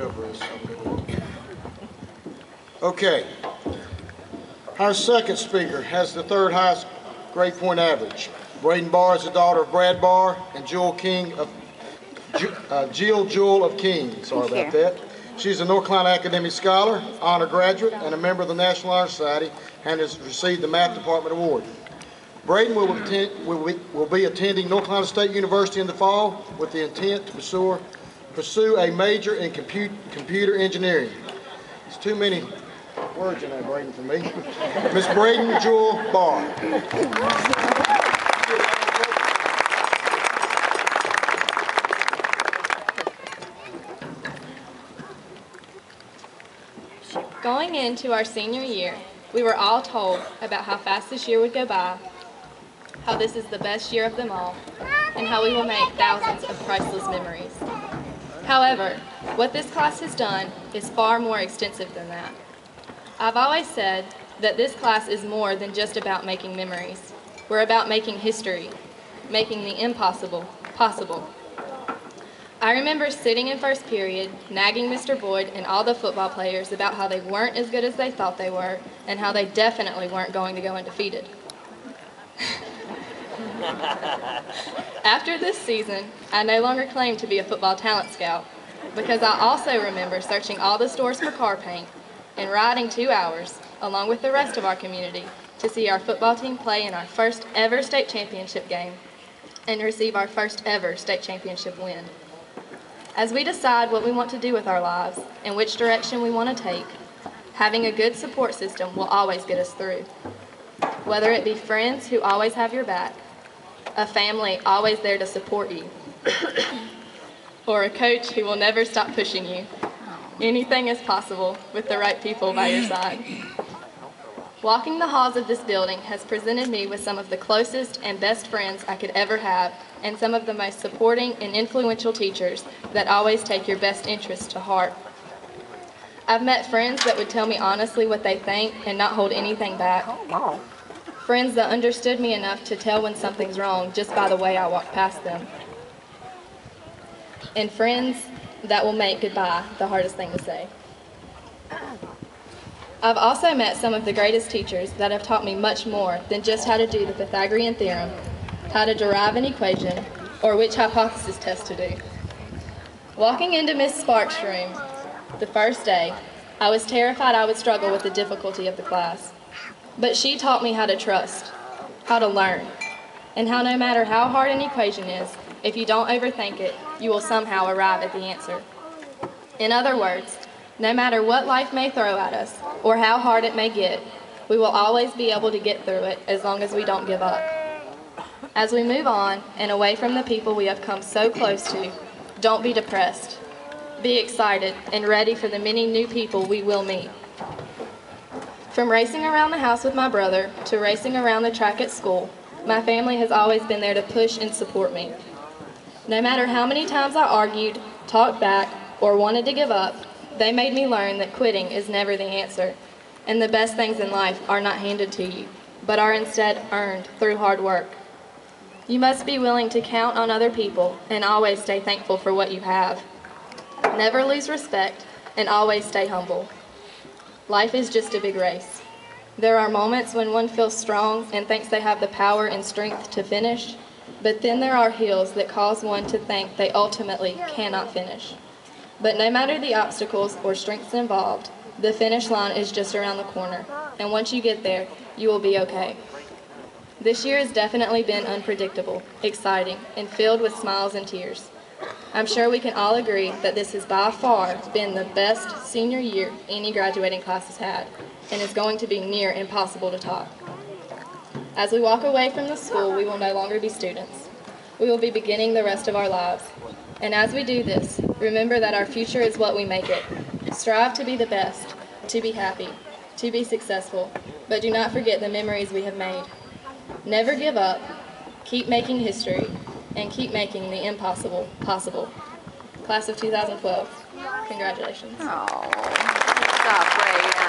cover us. Okay. Our second speaker has the third highest grade point average. Braeden Barr is the daughter of Brad Barr and Jill Jewel of King. Sorry about that. She's a North Carolina Academic Scholar, honor graduate, and a member of the National Honor Society, and has received the Math Department Award. Braeden will be attending North Carolina State University in the fall with the intent to pursue a major in computer engineering. There's too many words in that, Braeden, for me. Miss Braeden Jewel Barr. Going into our senior year, we were all told about how fast this year would go by, how this is the best year of them all, and how we will make thousands of priceless memories. However, what this class has done is far more extensive than that. I've always said that this class is more than just about making memories. We're about making history, making the impossible possible. I remember sitting in first period, nagging Mr. Boyd and all the football players about how they weren't as good as they thought they were, and how they definitely weren't going to go undefeated. After this season, I no longer claim to be a football talent scout, because I also remember searching all the stores for car paint and riding 2 hours, along with the rest of our community, to see our football team play in our first ever state championship game and receive our first ever state championship win. As we decide what we want to do with our lives and which direction we want to take, having a good support system will always get us through. Whether it be friends who always have your back, a family always there to support you, or a coach who will never stop pushing you, anything is possible with the right people by your side. Walking the halls of this building has presented me with some of the closest and best friends I could ever have, and some of the most supporting and influential teachers that always take your best interests to heart. I've met friends that would tell me honestly what they think and not hold anything back. Friends that understood me enough to tell when something's wrong just by the way I walk past them. And friends that will make goodbye the hardest thing to say. I've also met some of the greatest teachers that have taught me much more than just how to do the Pythagorean theorem, how to derive an equation, or which hypothesis test to do. Walking into Miss Sparks' room the first day, I was terrified I would struggle with the difficulty of the class. But she taught me how to trust, how to learn, and how no matter how hard an equation is, if you don't overthink it, you will somehow arrive at the answer. In other words, no matter what life may throw at us, or how hard it may get, we will always be able to get through it as long as we don't give up. As we move on and away from the people we have come so close to, don't be depressed. Be excited and ready for the many new people we will meet. From racing around the house with my brother to racing around the track at school, my family has always been there to push and support me. No matter how many times I argued, talked back, or wanted to give up, they made me learn that quitting is never the answer, and the best things in life are not handed to you, but are instead earned through hard work. You must be willing to count on other people and always stay thankful for what you have. Never lose respect and always stay humble. Life is just a big race. There are moments when one feels strong and thinks they have the power and strength to finish, but then there are hills that cause one to think they ultimately cannot finish. But no matter the obstacles or strengths involved, the finish line is just around the corner, and once you get there, you will be okay. This year has definitely been unpredictable, exciting, and filled with smiles and tears. I'm sure we can all agree that this has by far been the best senior year any graduating class has had, and is going to be near impossible to top. As we walk away from the school, we will no longer be students. We will be beginning the rest of our lives. And as we do this, remember that our future is what we make it. Strive to be the best, to be happy, to be successful, but do not forget the memories we have made. Never give up, keep making history, and keep making the impossible possible. Class of 2012, congratulations. Oh, good job, Braeden.